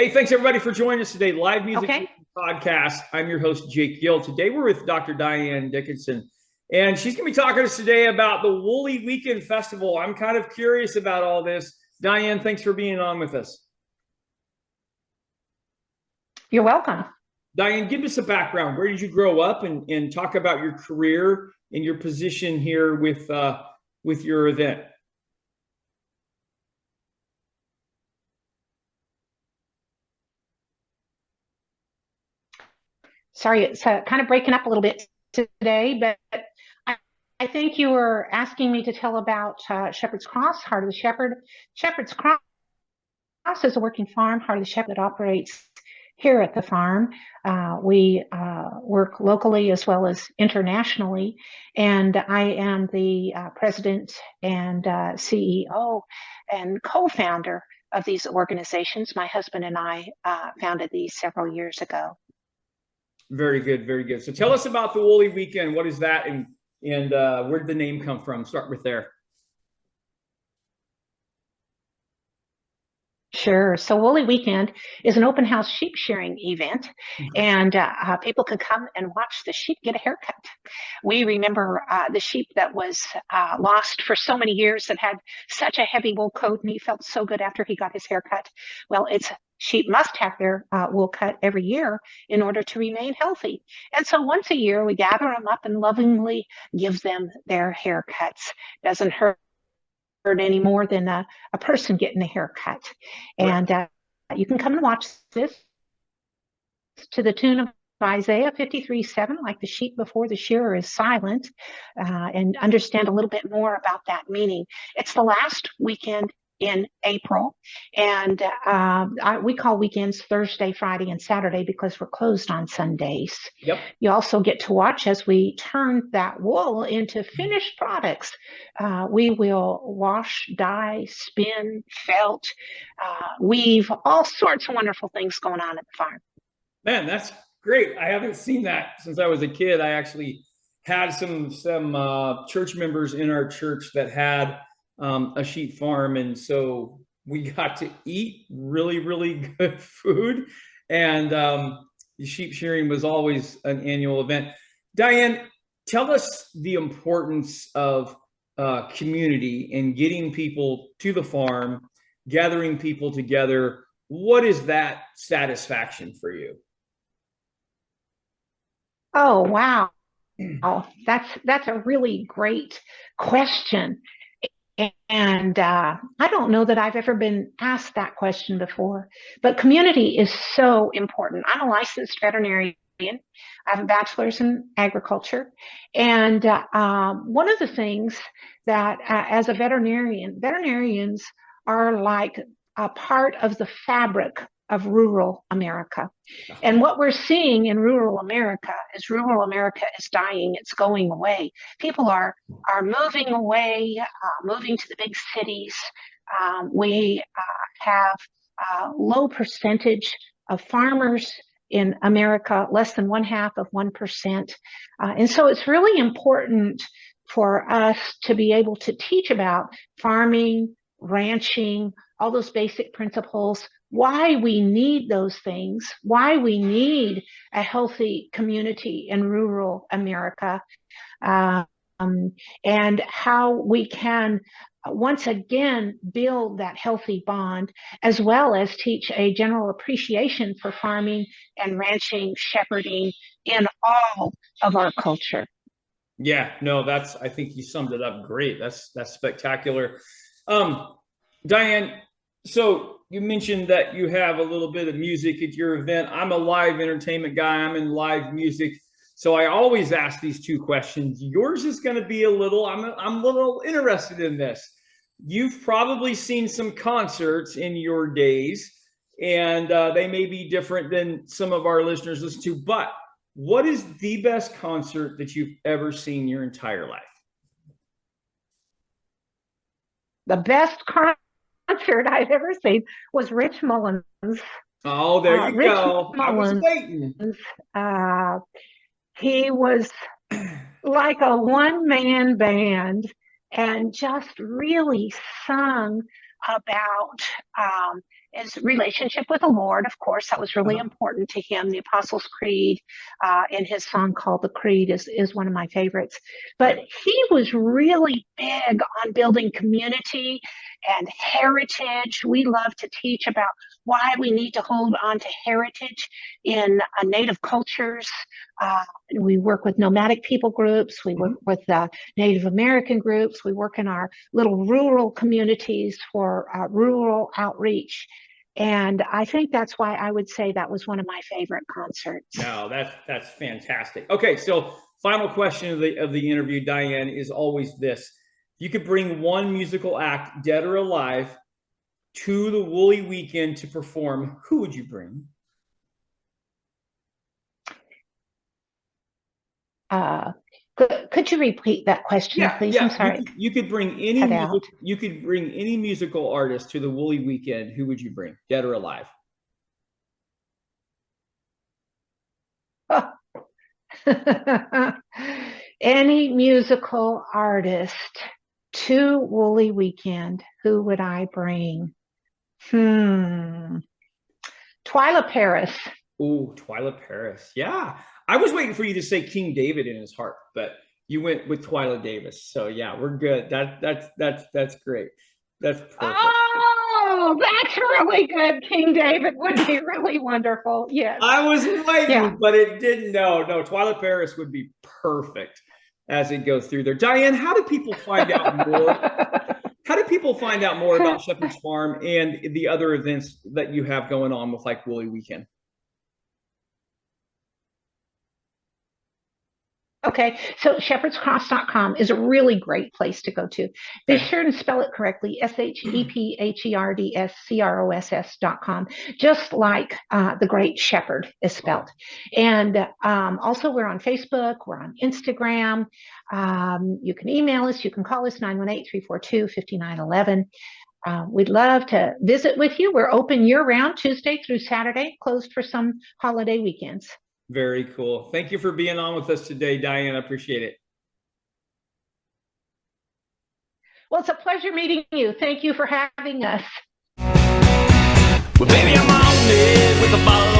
Hey, thanks everybody for joining us today. Live Music Okay. Podcast. I'm your host, Jake Gill. Today we're with Dr. Diane Dickinson, and she's going to be talking to us today about the Woolly Weekend Festival. I'm kind of curious about all this. Diane, thanks for being on with us. You're welcome. Diane, give us a background. Where did you grow up, and talk about your career and your position here with your event. Sorry, it's kind of breaking up a little bit today, but I, I think you were asking me to tell about Shepherd's Cross, Heart of the Shepherd. Shepherd's Cross is a working farm, Heart of the Shepherd, that operates here at the farm. We work locally as well as internationally, and I am the president and CEO and co-founder of these organizations. My husband and I founded these several years ago. Very good, very good. So tell us about the Woolly Weekend. What is that, and where did the name come from? Start with there. Sure. So Woolly Weekend is an open house sheep shearing event, and people can come and watch the sheep get a haircut. We remember the sheep that was lost for so many years, that had such a heavy wool coat, and he felt so good after he got his haircut. Well, sheep must have their wool cut every year in order to remain healthy. And so once a year, we gather them up and lovingly give them their haircuts. Doesn't hurt any more than a person getting a haircut. And you can come and watch this to the tune of Isaiah 53:7, like the sheep before the shearer is silent, and understand a little bit more about that meaning. It's the last weekend in April, and we call weekends Thursday, Friday, and Saturday because we're closed on Sundays. Yep. You also get to watch as we turn that wool into finished products. We will wash, dye, spin, felt, weave, all sorts of wonderful things going on at the farm. Man, that's great. I haven't seen that since I was a kid. I actually had some church members in our church that had a sheep farm, and so we got to eat really, really good food. And the sheep shearing was always an annual event. Diane, tell us the importance of community and getting people to the farm, gathering people together. What is that satisfaction for you? Oh, wow. That's a really great question. And I don't know that I've ever been asked that question before, but community is so important. I'm a licensed veterinarian. I have a bachelor's in agriculture. And one of the things that, as a veterinarian, veterinarians are like a part of the fabric of rural America. And what we're seeing in rural America is dying, it's going away. People are moving away, moving to the big cities. We have a low percentage of farmers in America, less than 0.5%. And so it's really important for us to be able to teach about farming, ranching, all those basic principles, why we need those things, why we need a healthy community in rural America, and how we can once again build that healthy bond, as well as teach a general appreciation for farming and ranching, shepherding in all of our culture. Yeah, no, I think you summed it up great. That's spectacular. Diane, so you mentioned that you have a little bit of music at your event. I'm a live entertainment guy. I'm in live music. So I always ask these two questions. Yours is going to be I'm a little interested in this. You've probably seen some concerts in your days, and they may be different than some of our listeners listen to, but what is the best concert that you've ever seen your entire life? The best concert I've ever seen was Rich Mullins. Oh, there you go. Mullins, I was waiting. He was like a one-man band and just really sung about his relationship with the Lord. Of course, that was really important to him. The Apostles' Creed and his song called The Creed is one of my favorites. But he was really big on building community and heritage. We love to teach about why we need to hold on to heritage in Native cultures. We work with nomadic people groups. We work with Native American groups. We work in our little rural communities for rural outreach. And I think that's why I would say that was one of my favorite concerts. No, that's fantastic. Okay, so final question of the interview, Diane, is always this. You could bring one musical act, dead or alive, to the Woolly Weekend to perform. Who would you bring? Could you repeat that question, please? Yeah. I'm sorry. You could bring any musical artist to the Woolly Weekend. Who would you bring, dead or alive? Oh. Any musical artist to Woolly Weekend, who would I bring? Twyla Paris. Oh, Twyla Paris. Yeah. I was waiting for you to say King David in his heart, but you went with Twyla Davis. So yeah, we're good. That's great. That's perfect. Oh, that's really good. King David would be really wonderful. Yes. I was waiting, but it didn't. No, Twyla Paris would be perfect as it goes through there. Diane, how do people find out more? How do people find out more about Shepherd's Farm and the other events that you have going on with like Woolly Weekend? Okay, so shepherdscross.com is a really great place to go to. Be sure to spell it correctly, shepherdscross.com, just like the Great Shepherd is spelled. And also we're on Facebook, we're on Instagram. You can email us, you can call us, 918-342-5911. We'd love to visit with you. We're open year-round, Tuesday through Saturday, closed for some holiday weekends. Very cool. Thank you for being on with us today, Diane. I appreciate it. Well, it's a pleasure meeting you. Thank you for having us. Well, baby, I'm on it with a bottle